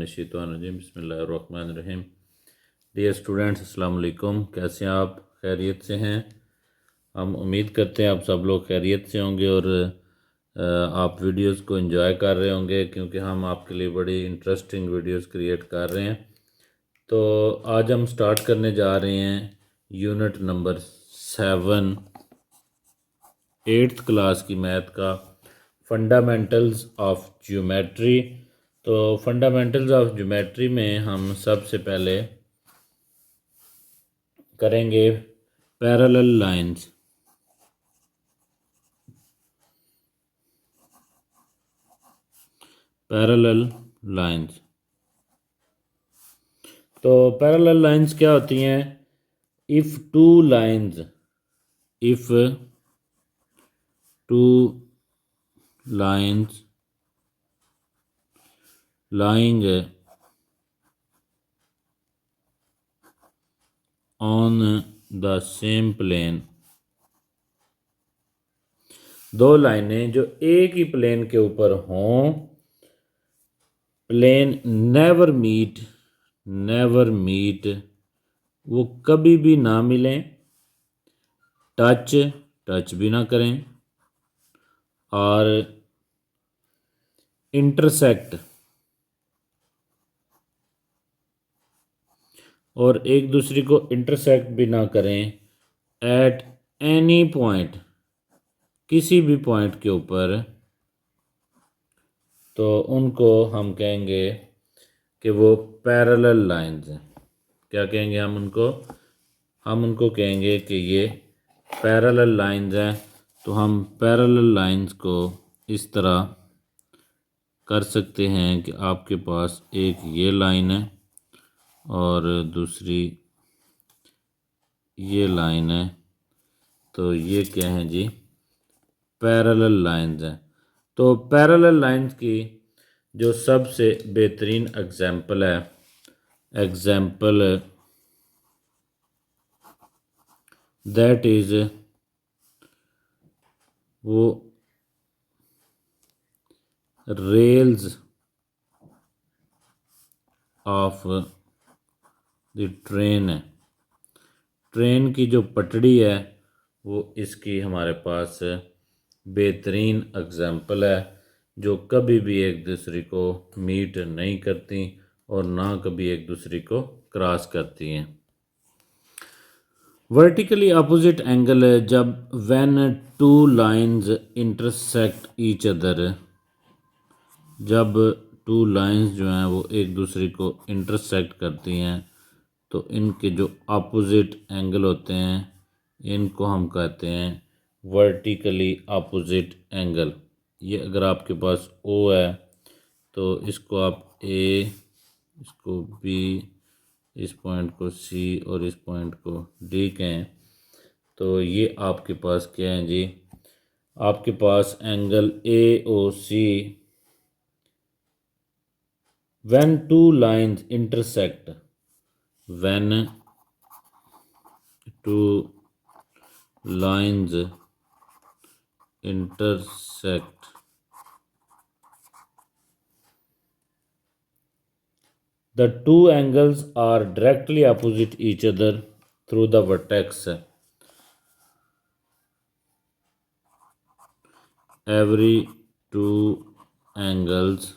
मिनश्शैतानिर्रजीम बिस्मिल्लाहिर्रहमानिर्रहीम। Dear students, अस्सलाम वालेकुम। कैसे हैं आप? खैरियत से हैं? हम उम्मीद करते हैं आप सब लोग खैरियत से होंगे और आप वीडियोस को एंजॉय कर रहे होंगे, क्योंकि हम आपके लिए बड़ी इंटरेस्टिंग वीडियोस क्रिएट कर रहे हैं। तो आज हम स्टार्ट करने जा रहे हैं यूनिट नंबर 7 8th क्लास की मैथ का फंडामेंटल्स ऑफ ज्योमेट्री। तो फंडामेंटल्स ऑफ ज्योमेट्री में हम सबसे पहले करेंगे पैरेलल लाइंस। पैरेलल लाइंस तो पैरेलल लाइंस क्या होती हैं? If two lines if two lines lying on the same plane, दो लाइनें जो एक ही प्लेन के ऊपर हों, प्लेन नेवर मीट, वो कभी भी ना मिलें, टच भी ना करें, और इंटरसेक्ट और एक दूसरे को इंटरसेक्ट भी ना करें एट एनी पॉइंट, किसी भी पॉइंट के ऊपर, तो उनको हम कहेंगे कि वो पैरेलल लाइंस हैं। क्या कहेंगे हम उनको कहेंगे कि ये पैरेलल लाइंस हैं। तो हम पैरेलल लाइंस को इस तरह कर सकते हैं कि आपके पास एक ये लाइन है और दूसरी ये लाइन है, तो ये क्या है जी? पैरेलल लाइंस हैं। तो पैरेलल लाइंस की जो सबसे बेहतरीन एग्जाम्पल है, दैट इज़ वो रेल्स ऑफ द ट्रेन है। ट्रेन की जो पटड़ी है वो इसकी हमारे पास बेहतरीन एग्जाम्पल है, जो कभी भी एक दूसरे को मीट नहीं करती और ना कभी एक दूसरे को क्रॉस करती हैं। वर्टिकली अपोजिट एंगल है जब when two lines intersect each other, जब टू लाइंस जो हैं वो एक दूसरे को इंटरसेक्ट करती हैं, तो इनके जो अपोजिट एंगल होते हैं इनको हम कहते हैं वर्टिकली अपोजिट एंगल। ये अगर आपके पास ओ है तो इसको आप ए, इसको बी, इस पॉइंट को सी और इस पॉइंट को डी कहें, तो ये आपके पास क्या है जी? आपके पास angle A O C when two lines intersect, when two lines intersect, the two angles are directly opposite each other through the vertex. Every two angles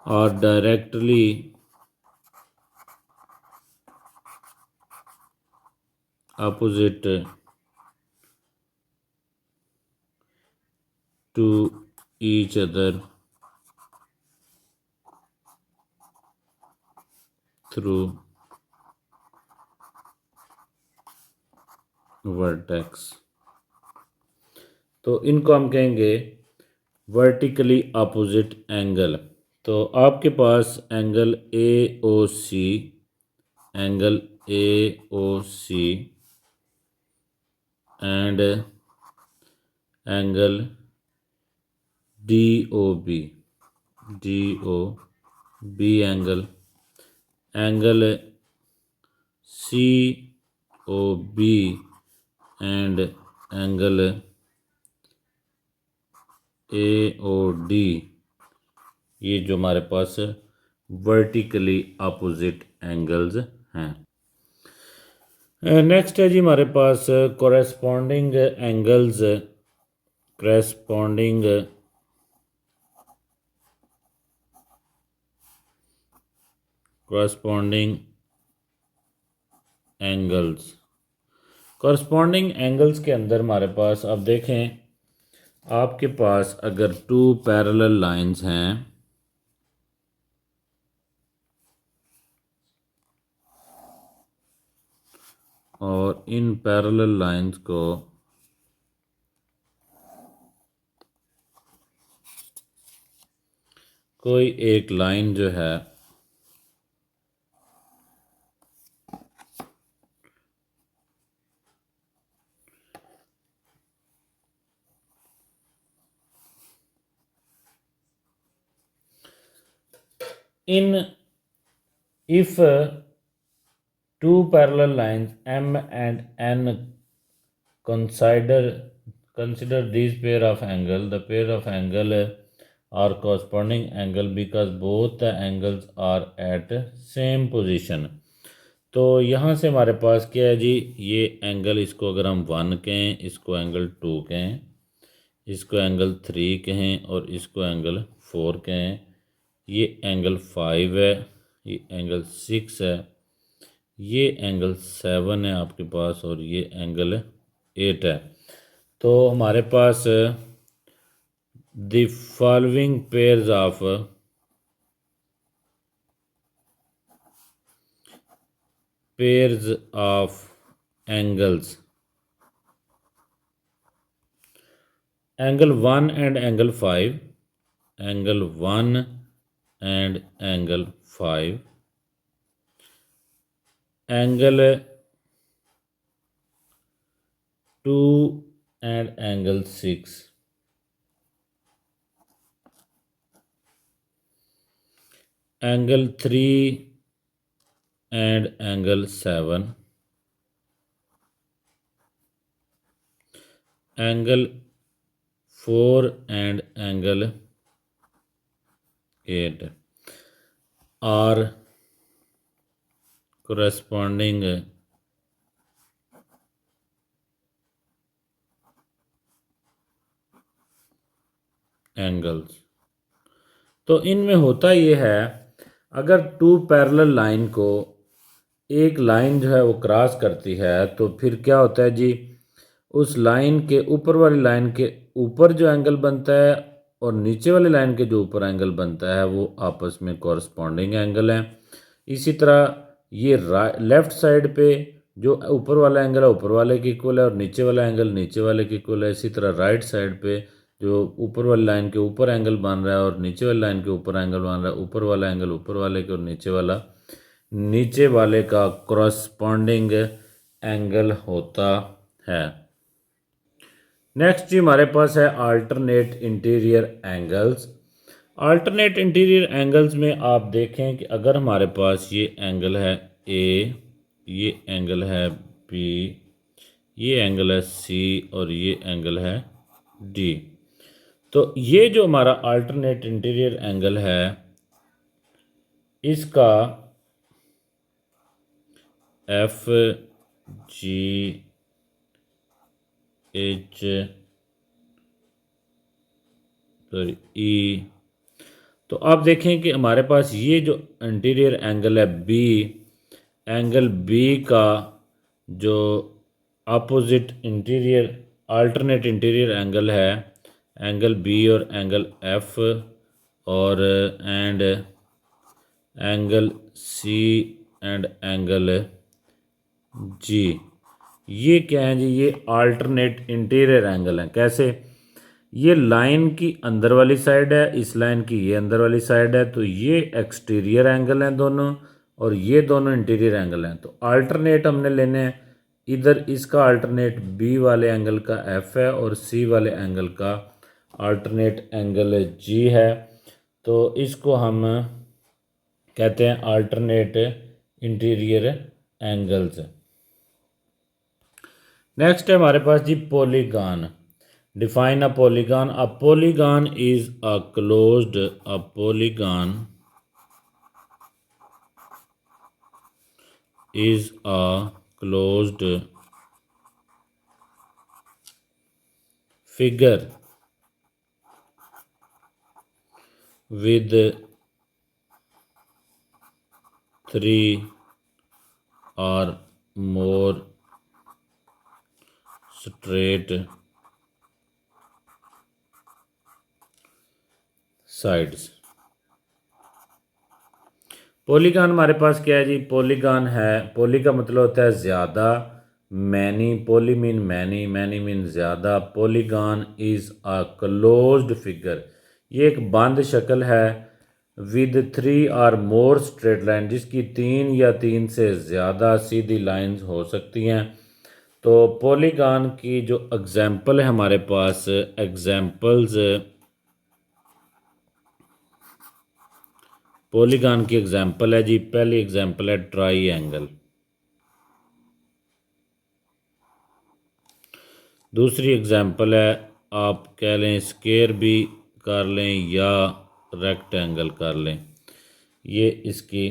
are directly opposite to each other through vertex। तो इनको हम कहेंगे vertically opposite angle. तो आपके पास angle A O C and angle D O B angle C O B and angle A O D, ये जो हमारे पास वर्टिकली अपोजिट एंगल्स हैं। नेक्स्ट है जी हमारे पास corresponding angles, corresponding corresponding angles. Corresponding angles के अंदर हमारे पास अब देखें, आपके पास अगर टू पैरेलल लाइंस हैं और इन पैरेलल लाइंस को कोई एक लाइन जो है in if two parallel lines M and N consider these pair of angle, the pair of angle are corresponding angle because both the angles are at same position। तो यहाँ से हमारे पास क्या है जी, ये एंगल, इसको अगर हम 1 कहें, इसको एंगल 2 कहें, इसको एंगल 3 कहें और इसको एंगल 4 कहें, ये एंगल 5 है, ये एंगल 6 है, ये एंगल 7 है आपके पास और ये एंगल 8 है। तो हमारे पास the following pairs of angles, angle 1 and angle 5, angle 1 and angle 5, angle 2 and angle 6, angle 3 and angle 7, angle 4 and angle 8 are corresponding angles. तो इनमें होता ये है, अगर टू पैरेलल लाइन को एक लाइन जो है वो क्रॉस करती है तो फिर क्या होता है जी, उस लाइन के ऊपर वाली लाइन के ऊपर जो एंगल बनता है और नीचे वाली लाइन के जो ऊपर एंगल बनता है वो आपस में कॉरस्पॉन्डिंग एंगल हैं। इसी तरह ये लेफ़्ट साइड पे जो ऊपर वाला एंगल है ऊपर वाले के इक्वल है और नीचे वाला एंगल नीचे वाले के इक्वल है। इसी तरह राइट साइड पे जो ऊपर वाली लाइन के ऊपर एंगल बन रहा है और नीचे वाली लाइन के ऊपर एंगल बन रहा है, ऊपर वाला एंगल ऊपर वाले के और नीचे वाले का कॉरस्पॉन्डिंग एंगल होता है। नेक्स्ट जी हमारे पास है alternate interior angles. Alternate interior angles में आप देखें कि अगर हमारे पास ये एंगल है ए, ये एंगल है बी, ये एंगल है सी और ये एंगल है डी, तो ये जो हमारा अल्टरनेट इंटीरियर एंगल है इसका F G H sorry E, तो आप देखें कि हमारे पास ये जो इंटीरियर एंगल है बी, एंगल बी का जो opposite interior alternate interior angle है, एंगल बी और एंगल एफ और and angle C and angle G, ये क्या है जी, ये अल्टरनेट इंटीरियर एंगल हैं। कैसे, ये लाइन की अंदर वाली साइड है, इस लाइन की ये अंदर वाली साइड है, तो ये एक्सटीरियर एंगल हैं दोनों और ये दोनों इंटीरियर एंगल हैं। तो अल्टरनेट हमने लेने हैं, इधर इसका अल्टरनेट बी वाले एंगल का एफ है और सी वाले एंगल का अल्टरनेट एंगल जी है। तो इसको हम कहते हैं अल्टरनेट इंटीरियर एंगल्स। नेक्स्ट है हमारे पास जी polygon. Define a polygon. A polygon is a closed, a polygon is a closed figure with three or more straight sides। Polygon हमारे पास क्या है जी? पॉलीगॉन है, पॉली का मतलब होता है ज़्यादा, many, poly mean many, many mean ज़्यादा। Polygon is a closed figure, ये एक बंद शक्ल है, विद थ्री और मोर स्ट्रेट लाइन, जिसकी तीन या तीन से ज़्यादा सीधी लाइंस हो सकती हैं। तो पॉलीगॉन की जो एग्जांपल है हमारे पास, एग्जांपल्स पॉलीगॉन की एग्जांपल है जी, पहली एग्जांपल है ट्राइएंगल, दूसरी एग्जांपल है आप कह लें स्क्वायर भी कर लें या रेक्टेंगल कर लें। ये इसकी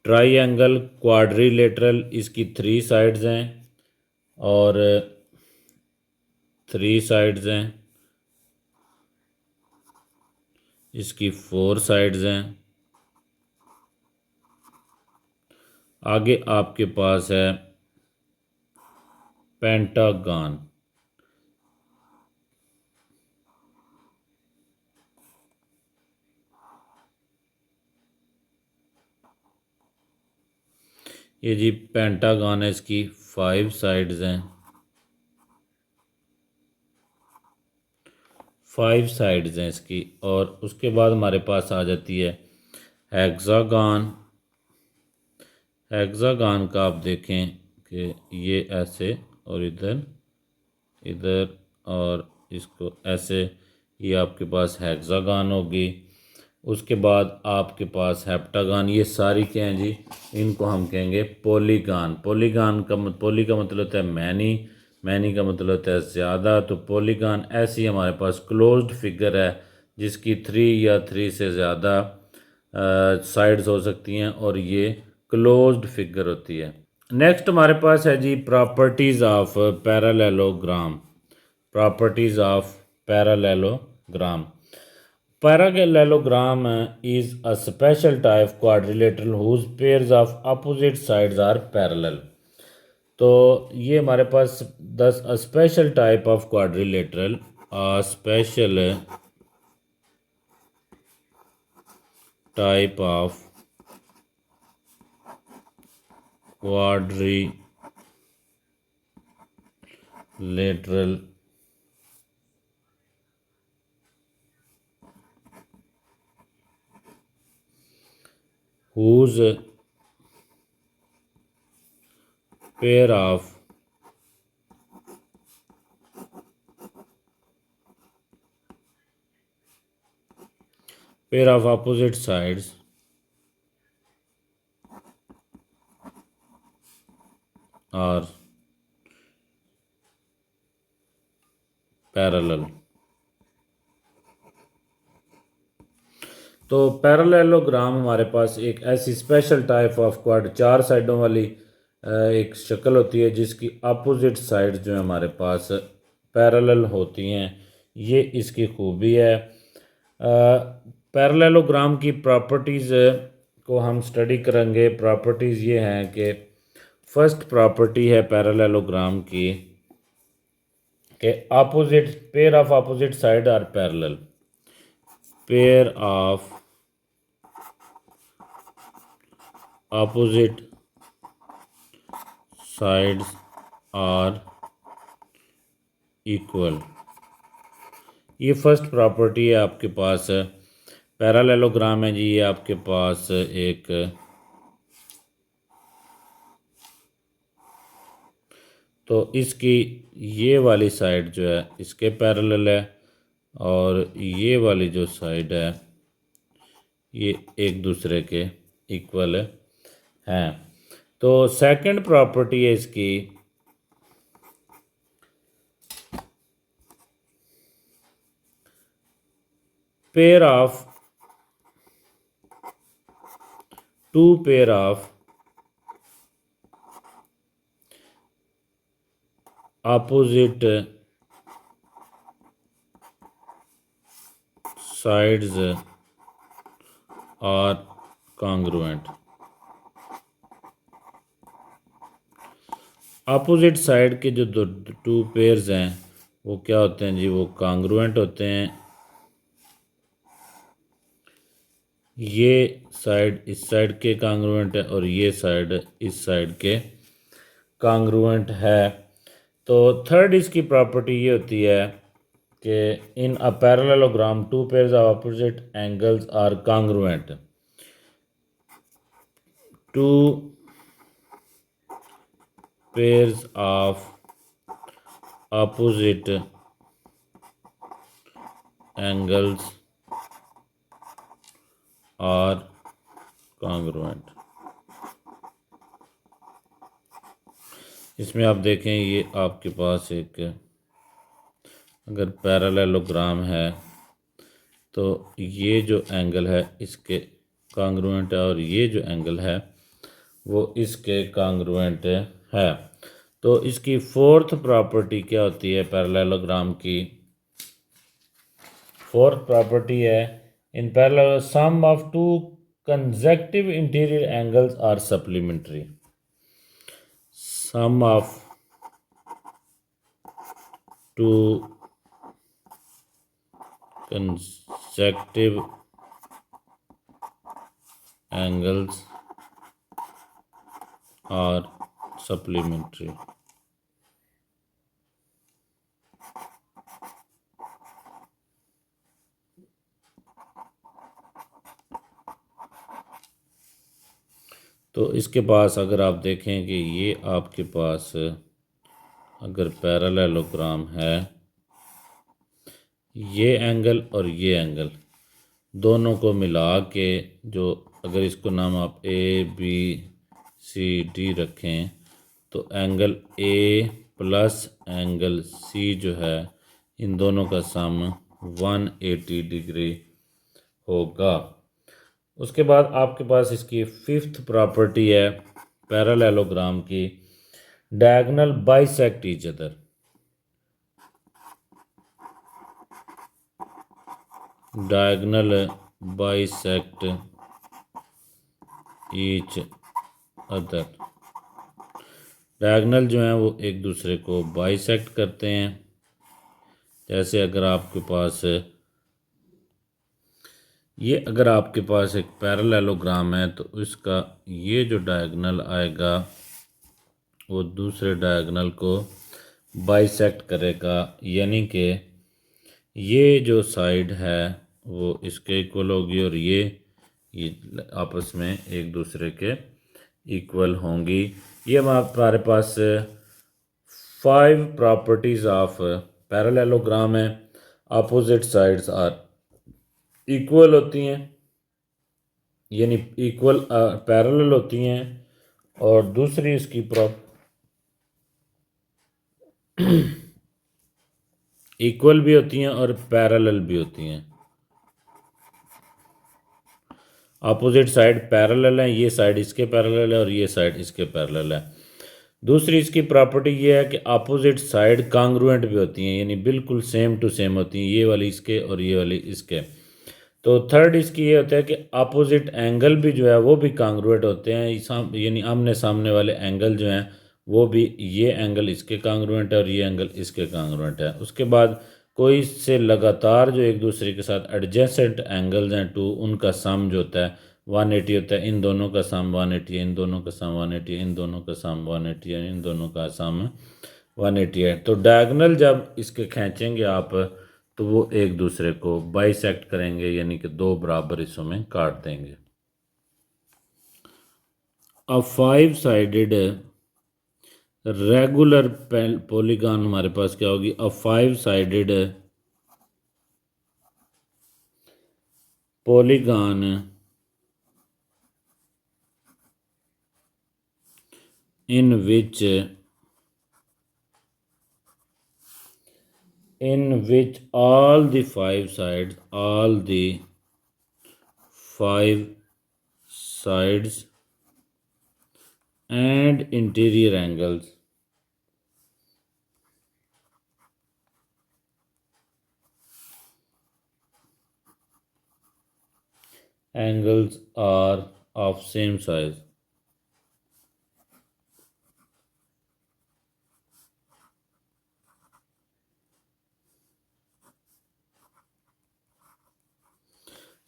ट्राइएंगल क्वाड्रिलेटरल, इसकी थ्री साइड्स हैं और थ्री साइड्स हैं, इसकी फोर साइड्स हैं। आगे आपके पास है पेंटागन, ये जी पेंटागन है, इसकी फाइव साइड्स हैं, फाइव साइड्स हैं इसकी। और उसके बाद हमारे पास आ जाती है हेक्सागन। हेक्सागन का आप देखें कि ये ऐसे और इधर इधर और इसको ऐसे, ये आपके पास हेक्सागन होगी। उसके बाद आपके पास हेप्टागन, ये सारी क्या हैं जी? इनको हम कहेंगे पॉलीगॉन। पॉलीगॉन का पॉली का मतलब होता है मैनी, मैनी का मतलब होता है ज़्यादा। तो पॉलीगॉन ऐसी हमारे पास क्लोज्ड फिगर है जिसकी थ्री या थ्री से ज़्यादा साइड्स हो सकती हैं और ये क्लोज्ड फिगर होती है। नेक्स्ट हमारे पास है जी properties of parallelogram. Properties of parallelogram. Parallelogram is a special type quadrilateral whose pairs of opposite sides are parallel। तो ये हमारे पास 10 special type of quadrilateral, special type of quadrilateral whose pair of opposite sides are parallel। तो parallelogram हमारे पास एक ऐसी special type of quad, चार साइडों वाली एक शक्ल होती है जिसकी अपोजिट साइड जो है हमारे पास पैरेलल होती हैं। ये इसकी खूबी है। पैरेललोग्राम की प्रॉपर्टीज़ को हम स्टडी करेंगे। प्रॉपर्टीज़ ये हैं कि फर्स्ट प्रॉपर्टी है पैरेललोग्राम की कि opposite pair of opposite side are parallel. Pair of opposite sides are equal। ये फर्स्ट प्रॉपर्टी है आपके पास। पैरेललोग्राम है जी, ये आपके पास एक तो इसकी ये वाली साइड जो है इसके पैरेलल है और ये वाली जो साइड है ये एक दूसरे के इक्वल हैं। तो सेकंड प्रॉपर्टी है इसकी pair of two pair of opposite sides are congruent। Opposite side के जो दो टू पेयर्स हैं वो क्या होते हैं जी, वो कॉन्ग्रुएंट होते हैं। ये साइड इस साइड के कॉन्ग्रुएंट है और ये साइड इस साइड के कॉन्ग्रुएंट है। तो थर्ड इसकी प्रॉपर्टी ये होती है कि in a parallelogram two pairs of opposite angles are congruent. Two pairs of opposite angles are congruent। इसमें आप देखें ये आपके पास एक अगर पैरेललोग्राम है तो ये जो एंगल है इसके कॉन्ग्रुएंट है और ये जो एंगल है वो इसके कॉन्ग्रुएंट है। तो इसकी फोर्थ प्रॉपर्टी क्या होती है पैरेललोग्राम की? फोर्थ प्रॉपर्टी है in parallel sum of two consecutive interior angles are supplementary। Sum of two consecutive angles are supplementary। तो इसके पास अगर आप देखें कि ये आपके पास अगर पैरेललोग्राम है, ये एंगल और ये एंगल दोनों को मिला के जो अगर इसको नाम आप ए बी सी डी रखें तो angle A plus angle C जो है इन दोनों का सम 180 डिग्री होगा। उसके बाद आपके पास इसकी फिफ्थ प्रॉपर्टी है पैरेललोग्राम की diagonal bisect each other. Diagonal bisect each other. Diagonal जो हैं वो एक दूसरे को बाइसेक्ट करते हैं। जैसे अगर आपके पास एक पैरेललोग्राम है तो इसका ये जो डायगोनल आएगा वो दूसरे डायगोनल को बाइसेक्ट करेगा, यानी कि ये जो साइड है वो इसके इक्वल होगी और ये आपस में एक दूसरे के इक्वल होंगी। ये हमारे पास 5 प्रॉपर्टीज़ ऑफ पैरेललोग्राम है। अपोजिट साइड्स आर इक्वल होती हैं, यानी इक्वल पैरेलल होती हैं, और दूसरी इसकी इक्वल भी होती हैं और पैरेलल भी होती हैं। अपोजिट साइड पैरेलल है, ये साइड इसके पैरेलल है और ये साइड इसके पैरेलल है। दूसरी इसकी प्रॉपर्टी ये है कि अपोजिट साइड कॉन्ग्रुएंट भी होती हैं, यानी बिल्कुल सेम टू सेम होती हैं, ये वाली इसके और ये वाली इसके। तो थर्ड इसकी ये होता है कि अपोजिट एंगल भी जो है वो भी कॉन्ग्रुएंट होते हैं, यानी आमने सामने वाले एंगल जो हैं वो भी, ये एंगल इसके कॉन्ग्रुएंट है और ये एंगल इसके कॉन्ग्रुएंट है। उसके बाद कोई से लगातार जो एक दूसरे के साथ एडजेसेंट एंगल्स हैं टू, उनका सम जो होता है 180 होता है। इन दोनों का सम 180 है, इन दोनों का सम 180 है, इन दोनों का सम 180 है, इन दोनों का सम 180 है। तो डायगोनल जब इसके खींचेंगे आप तो वो एक दूसरे को बाइसेक्ट करेंगे, यानी कि दो बराबर हिस्सों में काट देंगे। अ 5 साइडेड रेगुलर पॉलीगॉन हमारे पास क्या होगी? अ 5 sided polygon in which all the five sides and interior angles are of same size.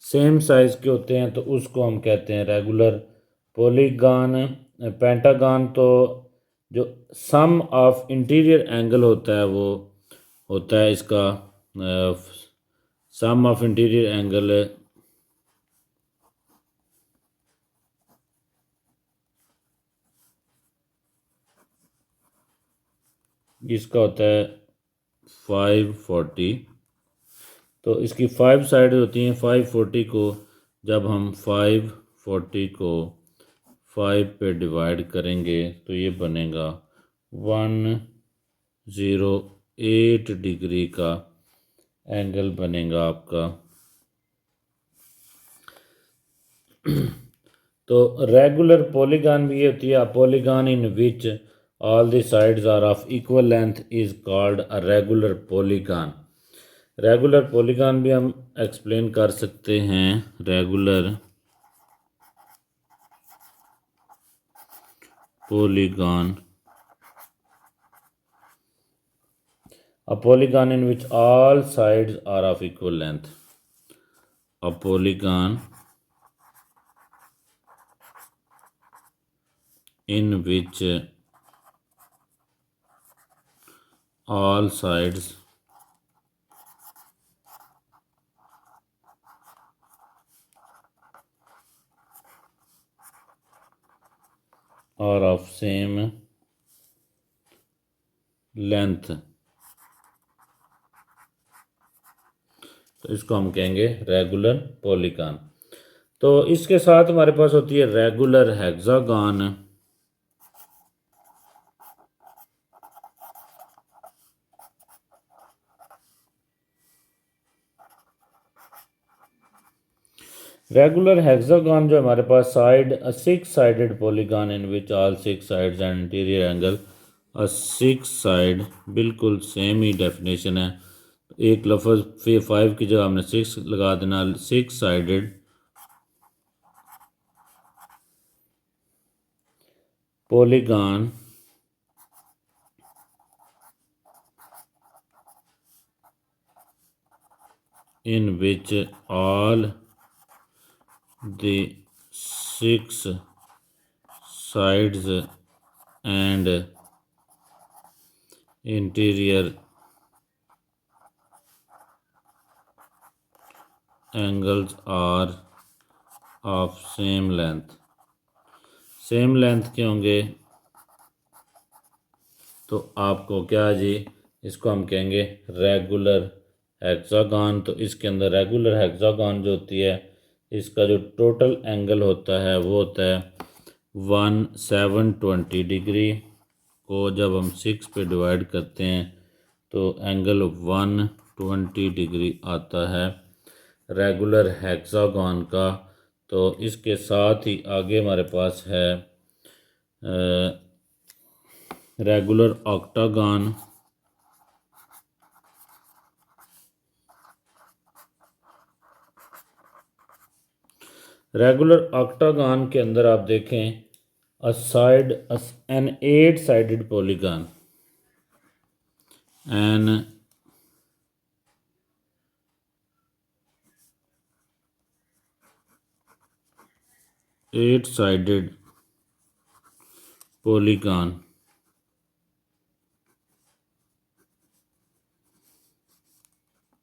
Same size के होते हैं तो उसको हम कहते हैं रेगुलर पॉलीगॉन। पेंटागन तो जो सम ऑफ इंटीरियर एंगल होता है वो होता है इसका सम ऑफ इंटीरियर एंगल इसका होता है 540। तो इसकी 5 साइड होती हैं। 540 को जब हम 540 को 5 पे डिवाइड करेंगे तो ये बनेगा 108 डिग्री का एंगल बनेगा आपका। तो रेगुलर पॉलीगॉन भी होती है। Polygon in which all the sides are of equal length is called a regular polygon. Regular polygon भी हम एक्सप्लेन कर सकते हैं। Regular polygon, a polygon in which all sides are of equal length, a polygon in which all sides are of same length, तो इसको हम कहेंगे regular polygon. तो इसके साथ हमारे पास होती है रेगुलर हेक्सागॉन। रेगुलर हेक्सागॉन जो हमारे पास side a six sided polygon in which all six sides and interior angle a six side, बिल्कुल सेम ही डेफिनेशन है। एक लफ्ज़ फिर 5 की जगह हमने 6 लगा देना। Six sided polygon in which all the six sides and interior angles are of same length। Same length के होंगे तो आपको क्या जी, इसको हम कहेंगे रेगुलर हेक्सागॉन। तो इसके अंदर रेगुलर हेक्सागॉन जो होती है इसका जो टोटल एंगल होता है वो होता है 1720 डिग्री को जब हम 6 पे डिवाइड करते हैं तो एंगल 120 डिग्री आता है रेगुलर हेक्सागॉन का। तो इसके साथ ही आगे हमारे पास है रेगुलर ऑक्टागॉन। रेगुलर ऑक्टागॉन के अंदर आप देखें an 8 sided polygon, an 8 sided polygon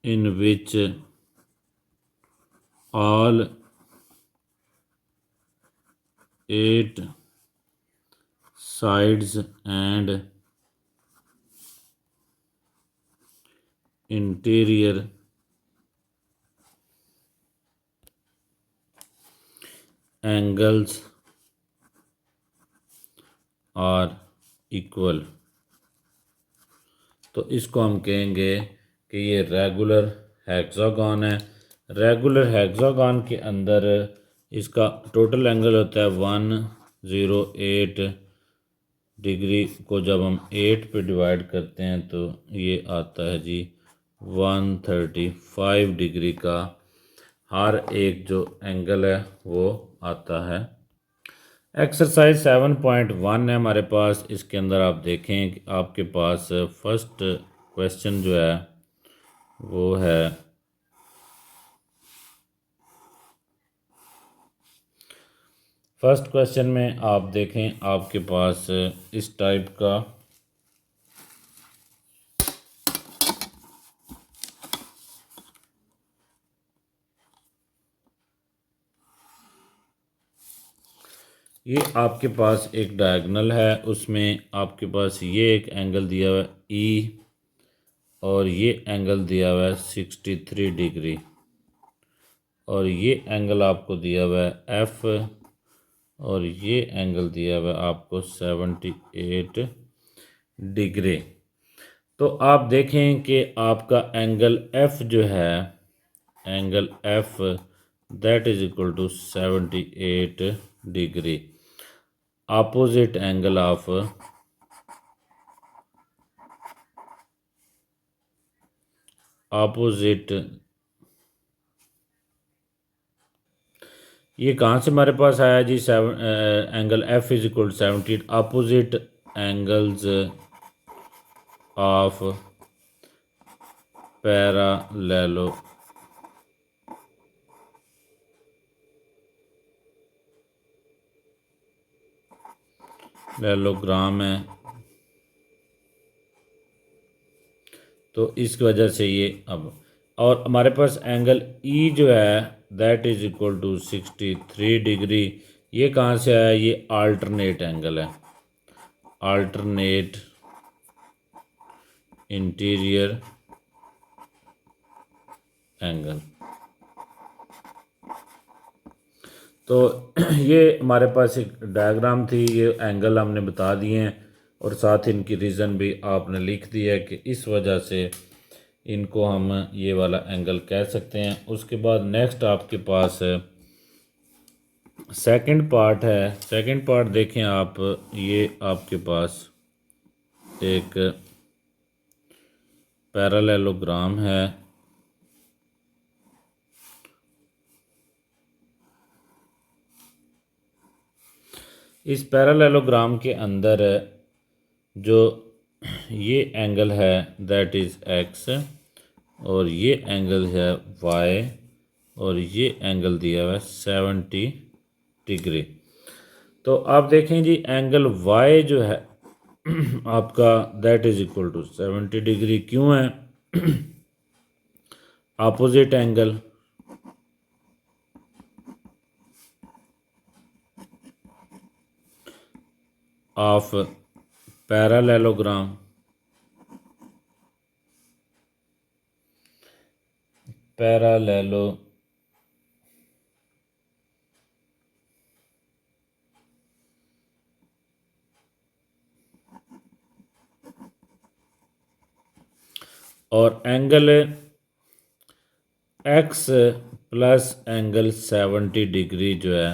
in which all 8 sides and interior angles are equal, तो इसको हम कहेंगे कि ये रेगुलर हेक्सागन है। रेगुलर हेक्सागन के अंदर इसका टोटल एंगल होता है 108 डिग्री को जब हम 8 पे डिवाइड करते हैं तो ये आता है जी 135 डिग्री का हर एक जो एंगल है वो आता है। एक्सरसाइज 7.1 है हमारे पास। इसके अंदर आप देखें कि आपके पास फर्स्ट क्वेश्चन जो है वो है फर्स्ट क्वेश्चन में आप देखें आपके पास इस टाइप का ये आपके पास एक डायगोनल है, उसमें आपके पास ये एक एंगल दिया हुआ है ई और ये एंगल दिया हुआ है 63 डिग्री और ये एंगल आपको दिया हुआ है एफ और ये एंगल दिया हुआ है आपको 78 डिग्री। तो आप देखें कि आपका एंगल एफ जो है angle F that is equal to 78 degree opposite angle of opposite, ये कहाँ से हमारे पास आया जी angle F is equal to 70 opposite angles of parallelogram है। तो इस वजह से ये अब और हमारे पास एंगल ई जो है that is equal to 63 degree. ये कहाँ से आया, ये आल्टरनेट एंगल है, आल्टरनेट इंटीरियर एंगल। तो ये हमारे पास एक डायग्राम थी, ये एंगल हमने बता दिए हैं और साथ इनकी रीज़न भी आपने लिख दिया है कि इस वजह से इनको हम ये वाला एंगल कह सकते हैं। उसके बाद नेक्स्ट आपके पास सेकंड पार्ट है। सेकंड पार्ट देखें आप, ये आपके पास एक पैरालेलोग्राम है। इस पैरालेलोग्राम के अंदर जो ये एंगल है दैट इज़ एक्स और ये एंगल है वाई और ये एंगल दिया हुआ है 70 डिग्री। तो आप देखें जी एंगल वाई जो है आपका that is equal to 70 degree क्यों है, अपोजिट एंगल ऑफ पैरालेलोग्राम पैरालेलो और angle X plus angle 70 degree जो है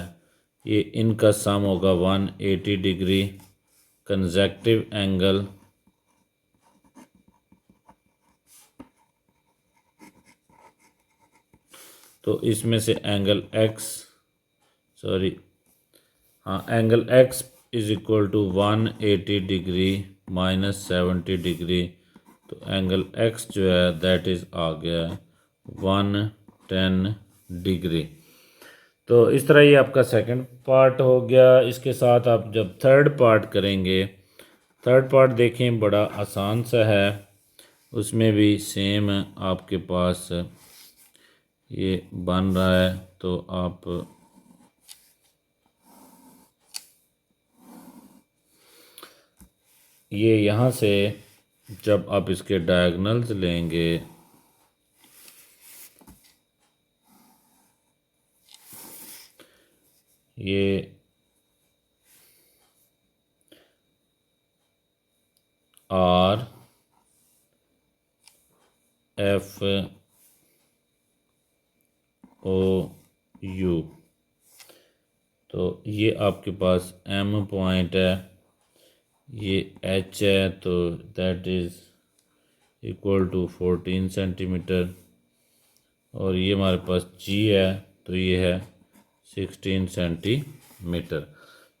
ये इनका सम होगा 180 डिग्री कंसेक्टिव एंगल तो इसमें से एंगल एक्स सॉरी हाँ angle X is equal to 180 degree minus 70 degree तो एंगल एक्स जो है दैट इज़ आ गया 110 डिग्री। तो इस तरह ये आपका सेकंड पार्ट हो गया। इसके साथ आप जब थर्ड पार्ट करेंगे, थर्ड पार्ट देखें बड़ा आसान सा है, उसमें भी सेम आपके पास ये बन रहा है। तो आप ये यहाँ से जब आप इसके डायगोनल्स लेंगे ये आर एफ ओ यू। तो ये आपके पास एम पॉइंट है, ये एच है, तो that is equal to 14 centimetre, और ये हमारे पास जी है, तो ये है 16 सेंटीमीटर।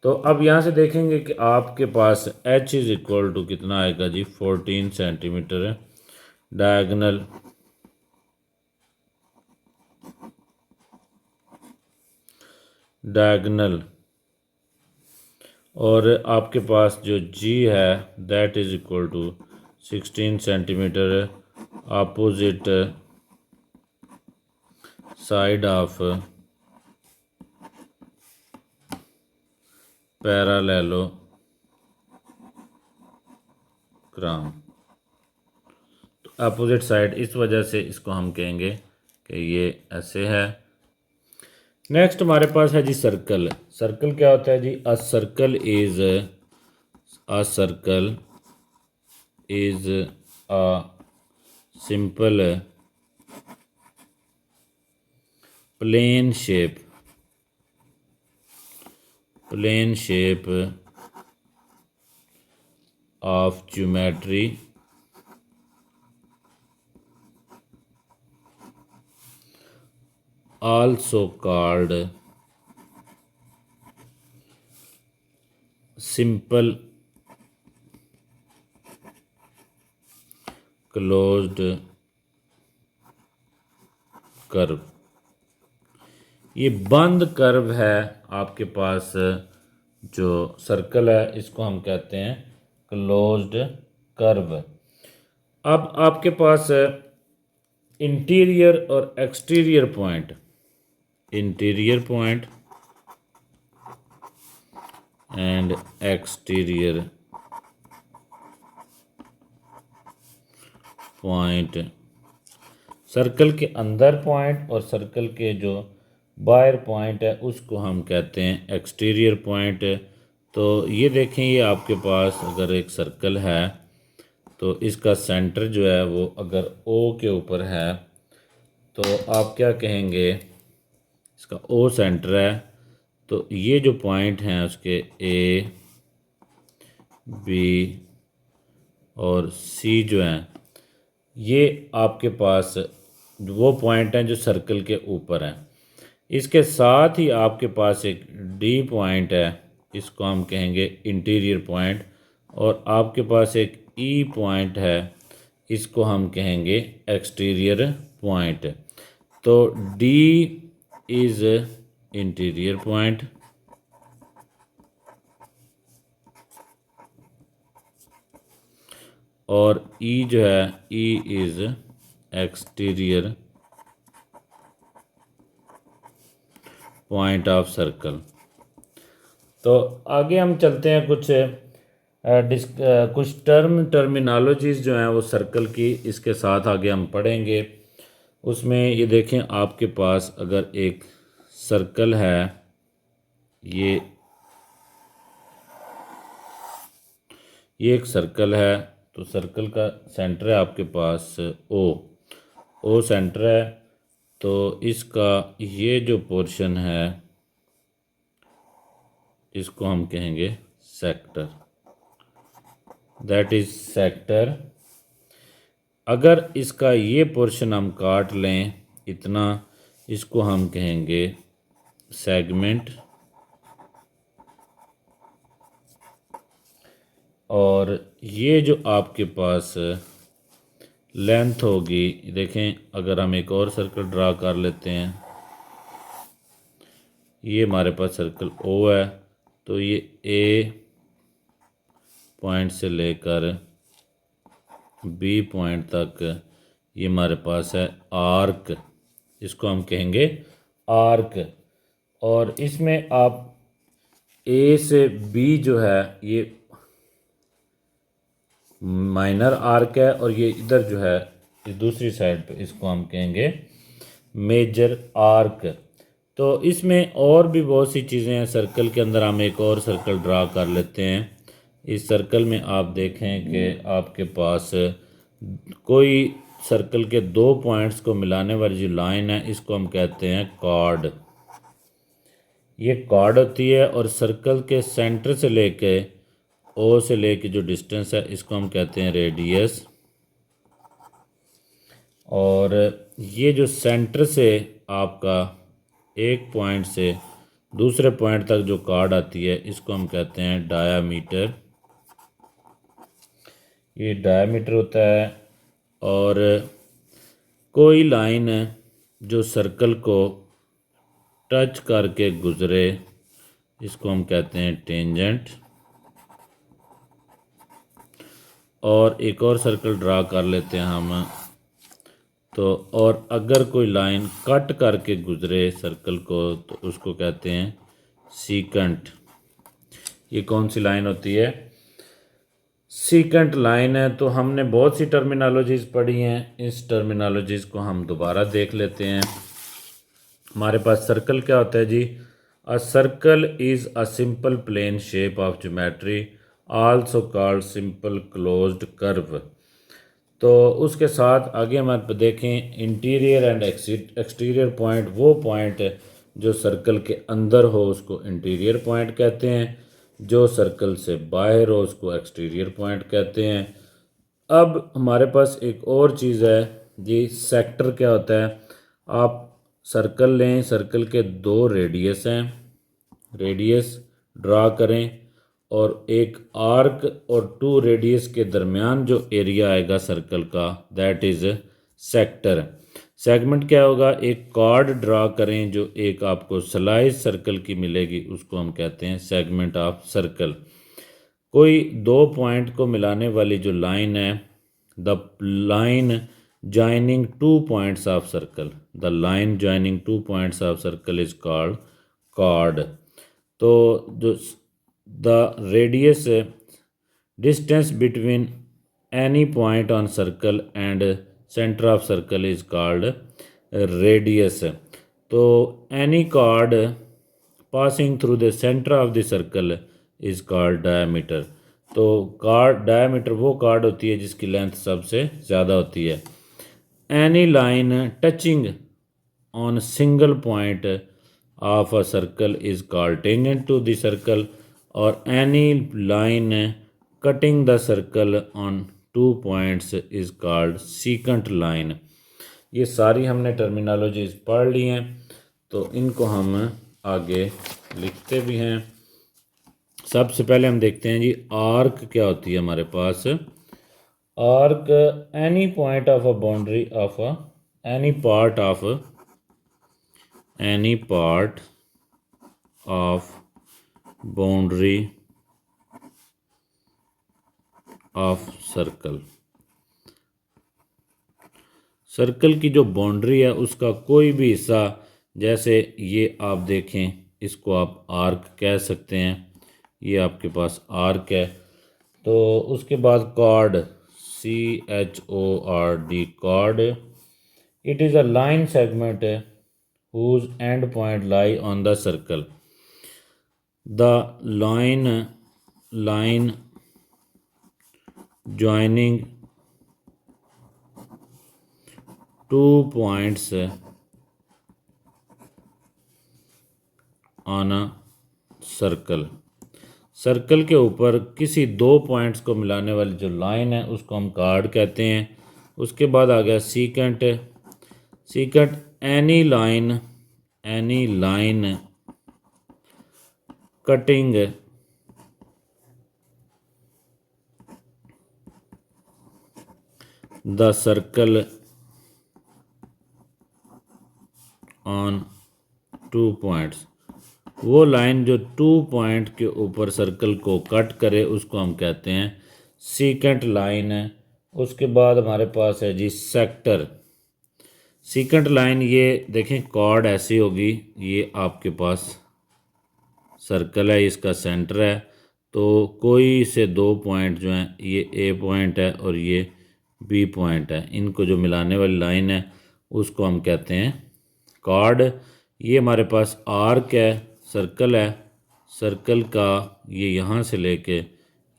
तो अब यहाँ से देखेंगे कि आपके पास एच इज़ इक्वल टू कितना आएगा जी, 14 सेंटीमीटर है। डायगोनल डायगोनल और आपके पास जो जी है that is equal to 16 centimetre opposite side of parallelogram. तो अपोजिट साइड, इस वजह से इसको हम कहेंगे कि ये ऐसे है। नेक्स्ट हमारे पास है जी सर्कल। सर्कल क्या होता है जी, a circle is a simple plane shape of geometry also called simple closed curve. ये बंद कर्व है आपके पास, जो सर्कल है इसको हम कहते हैं क्लोज्ड कर्व। अब आपके पास इंटीरियर और exterior point, interior point and exterior point, circle के अंदर पॉइंट और सर्कल के जो बाहर पॉइंट है उसको हम कहते हैं एक्सटीरियर पॉइंट। तो ये देखें, ये आपके पास अगर एक सर्कल है तो इसका सेंटर जो है वो अगर ओ के ऊपर है तो आप क्या कहेंगे, इसका ओ सेंटर है, तो ये जो पॉइंट हैं उसके ए बी और सी जो हैं, ये आपके पास वो पॉइंट हैं जो सर्कल के ऊपर हैं। इसके साथ ही आपके पास एक डी पॉइंट है, इसको हम कहेंगे इंटीरियर पॉइंट, और आपके पास एक ई पॉइंट है, इसको हम कहेंगे एक्सटीरियर पॉइंट। तो डी इज़ इंटीरियर पॉइंट और ई जो है E is exterior point of circle. तो आगे हम चलते हैं, कुछ टर्मिनोलॉजीज़ जो हैं वो सर्कल की, इसके साथ आगे हम पढ़ेंगे। उसमें ये देखें, आपके पास अगर एक सर्कल है, ये एक सर्कल है, तो सर्कल का सेंटर है आपके पास ओ सेंटर है, तो इसका ये जो पोर्शन है इसको हम कहेंगे सेक्टर, दैट इज़ सेक्टर। अगर इसका ये पोर्शन हम काट लें इतना, इसको हम कहेंगे सेगमेंट, और ये जो आपके पास लेंथ होगी, देखें अगर हम एक और सर्कल ड्रा कर लेते हैं, ये हमारे पास सर्कल ओ है, तो ये ए पॉइंट से लेकर बी पॉइंट तक ये हमारे पास है आर्क, इसको हम कहेंगे आर्क। और इसमें आप ए से बी जो है ये माइनर आर्क है, और ये इधर जो है इस दूसरी साइड पे इसको हम कहेंगे मेजर आर्क। तो इसमें और भी बहुत सी चीज़ें हैं, सर्कल के अंदर हम एक और सर्कल ड्रा कर लेते हैं, इस सर्कल में आप देखें कि आपके पास कोई सर्कल के दो पॉइंट्स को मिलाने वाली जो लाइन है इसको हम कहते हैं कॉर्ड। ये कॉर्ड होती है और सर्कल के सेंटर से लेके ओ से लेके जो डिस्टेंस है इसको हम कहते हैं रेडियस। और ये जो सेंटर से आपका एक पॉइंट से दूसरे पॉइंट तक जो कॉर्ड आती है इसको हम कहते हैं डायामीटर। ये डायामीटर होता है। और कोई लाइन जो सर्कल को टच करके गुजरे इसको हम कहते हैं टेंजेंट। और एक और सर्कल ड्रा कर लेते हैं हम तो, और अगर कोई लाइन कट करके गुजरे सर्कल को तो उसको कहते हैं सीकेंट। ये कौन सी लाइन होती है? सीकेंट लाइन है। तो हमने बहुत सी टर्मिनोलॉजीज़ पढ़ी हैं, इस टर्मिनोलॉजीज़ को हम दोबारा देख लेते हैं। हमारे पास सर्कल क्या होता है जी? A circle is a simple plane shape of geometry also called simple closed curve. तो उसके साथ आगे हम आप देखें इंटीरियर एंड एक्सटीरियर पॉइंट, वो पॉइंट जो सर्कल के अंदर हो उसको इंटीरियर पॉइंट कहते हैं, जो सर्कल से बाहर हो उसको एक्सटीरियर पॉइंट कहते हैं। अब हमारे पास एक और चीज़ है जी, सेक्टर क्या होता है? आप सर्कल लें, सर्कल के दो रेडियस हैं, रेडियस ड्रा करें और एक आर्क और टू रेडियस के दरमियान जो एरिया आएगा सर्कल का दैट इज़ सेक्टर। सेगमेंट क्या होगा? एक कॉर्ड ड्रा करें जो एक आपको स्लाइस सर्कल की मिलेगी, उसको हम कहते हैं सेगमेंट ऑफ सर्कल। कोई दो पॉइंट को मिलाने वाली जो लाइन है, the line joining two points of circle, the line joining two points of circle is called chord। तो जो the radius distance between any point on circle and center of circle is called radius। तो any chord passing through the center of the circle is called diameter। तो chord diameter वो chord होती है जिसकी length सबसे ज़्यादा होती है। Any line touching on single point of a circle is called tangent to the circle, और any line cutting the circle on two points is called secant line. ये सारी हमने टर्मिनोलॉजीज पढ़ ली हैं, तो इनको हम आगे लिखते भी हैं। सबसे पहले हम देखते हैं जी आर्क क्या होती है हमारे पास। Arc any point of a boundary of a any part of boundary of circle. Circle की जो बाउंड्री है उसका कोई भी हिस्सा, जैसे ये आप देखें, इसको आप आर्क कह सकते हैं। ये आपके पास आर्क है। तो उसके बाद cord, CHORD, cord, it is a line segment whose end point lie on the circle। The line joining two points on a circle. Circle के ऊपर किसी दो पॉइंट्स को मिलाने वाली जो लाइन है उसको हम कॉर्ड कहते हैं। उसके बाद आ गया secant. Secant any line cutting the circle on two points. वो लाइन जो टू पॉइंट के ऊपर सर्कल को कट करे उसको हम कहते हैं सीकेंट लाइन है। उसके बाद हमारे पास है जी सेक्टर। सीकेंट लाइन, ये देखें कॉर्ड ऐसी होगी, ये आपके पास सर्कल है, इसका सेंटर है, तो कोई से दो पॉइंट जो हैं, ये ए पॉइंट है और ये बी पॉइंट है, इनको जो मिलाने वाली लाइन है उसको हम कहते हैं कॉर्ड। ये हमारे पास आर्क है, सर्कल है, सर्कल का ये यहाँ से लेके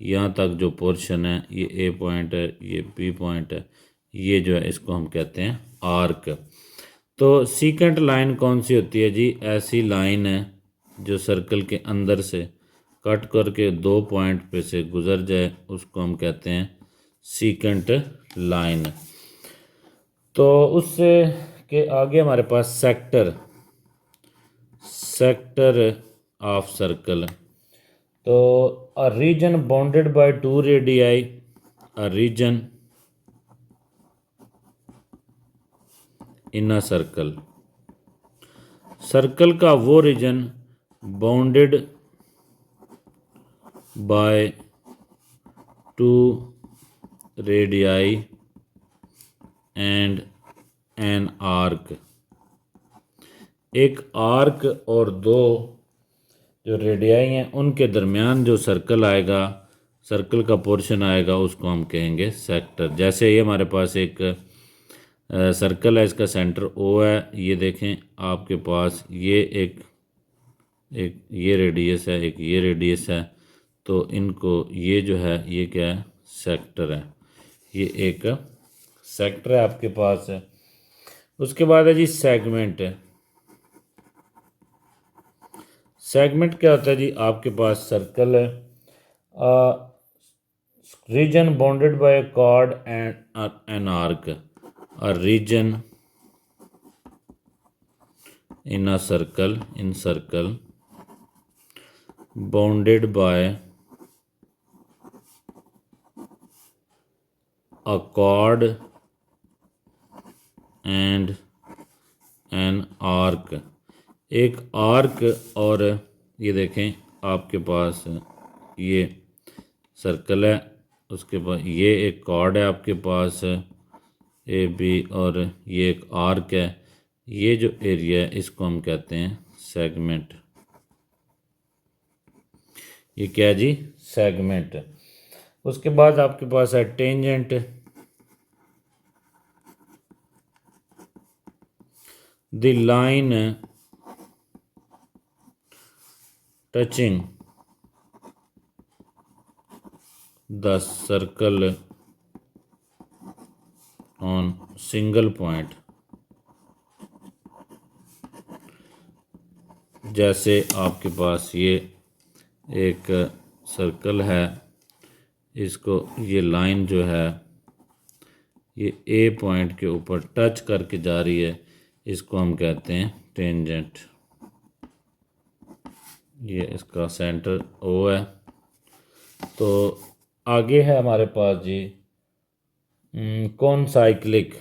यहाँ तक जो पोर्शन है ये ए पॉइंट है, ये बी पॉइंट है, ये जो है इसको हम कहते हैं आर्क। तो सीकेंट लाइन कौन सी होती है जी? ऐसी लाइन है जो सर्कल के अंदर से कट करके 2 पॉइंट पे से गुजर जाए, उसको हम कहते हैं सीकेंट लाइन। तो उससे के आगे हमारे पास सेक्टर ऑफ सर्कल। तो a region bounded by 2 radii, a region in a circle. Circle का वो region bounded by 2 radii and an arc. एक आर्क और 2 जो रेडियाई हैं उनके दरमियान जो सर्कल आएगा, सर्कल का पोर्शन आएगा, उसको हम कहेंगे सेक्टर। जैसे ये हमारे पास एक सर्कल है, इसका सेंटर ओ है, ये देखें आपके पास ये एक ये रेडियस है, एक ये रेडियस है, तो इनको ये जो है ये क्या है? सेक्टर है। ये एक सेक्टर है आपके पास है। उसके बाद है जी सेगमेंट। सेगमेंट क्या होता है जी? आपके पास सर्कल है, region bounded by a chord and an arc, a region in a circle bounded by a chord and an arc। एक आर्क और ये देखें आपके पास ये सर्कल है, उसके बाद ये एक कॉर्ड है आपके पास ए बी, और ये एक आर्क है। ये जो एरिया है इसको हम कहते हैं सेगमेंट। ये क्या है जी? सेगमेंट। उसके बाद आपके पास है tangent. The line touching the circle on single point. जैसे आपके पास ये एक सर्कल है, इसको ये लाइन जो है ये ए पॉइंट के ऊपर टच करके जा रही है, इसको हम कहते हैं टेंजेंट। ये इसका सेंटर ओ है। तो आगे है हमारे पास जी कॉनसाइक्लिक।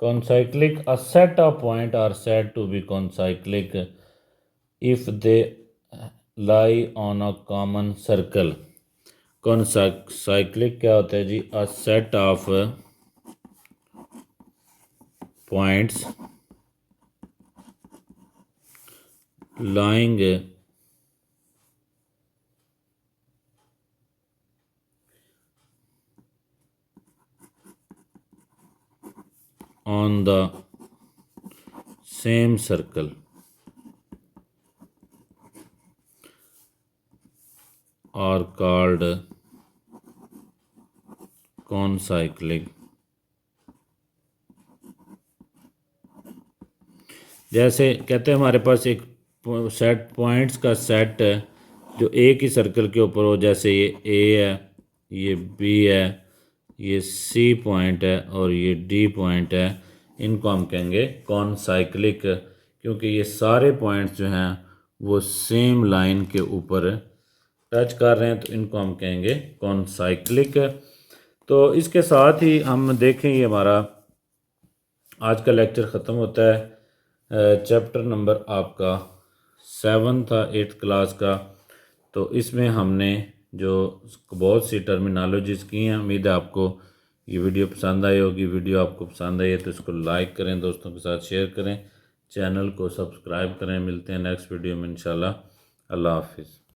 Concyclic, a set of points are said to be concyclic if they lie on a common circle। Concyclic क्या होता है जी? a set of points lying on the same circle are called concyclic। जैसे कहते हैं हमारे पास एक सेट पॉइंट्स का set है जो एक ही सर्कल के ऊपर हो, जैसे ये ए है, ये बी है, ये सी पॉइंट है और ये डी पॉइंट है। इनको हम कहेंगे कॉनसाइक्लिक, क्योंकि ये सारे पॉइंट्स जो हैं वो सेम लाइन के ऊपर टच कर रहे हैं, तो इनको हम कहेंगे कॉनसाइक्लिक। तो इसके साथ ही हम देखें ये हमारा आज का लेक्चर ख़त्म होता है। चैप्टर नंबर आपका 7 था 8th क्लास का। तो इसमें हमने जो बहुत सी टर्मिनोलॉजीज़ की हैं। उम्मीद है आपको ये वीडियो पसंद आई होगी। वीडियो आपको पसंद आई है तो इसको लाइक करें, दोस्तों के साथ शेयर करें, चैनल को सब्सक्राइब करें। मिलते हैं नेक्स्ट वीडियो में इंशाल्लाह। अल्लाह हाफिज़।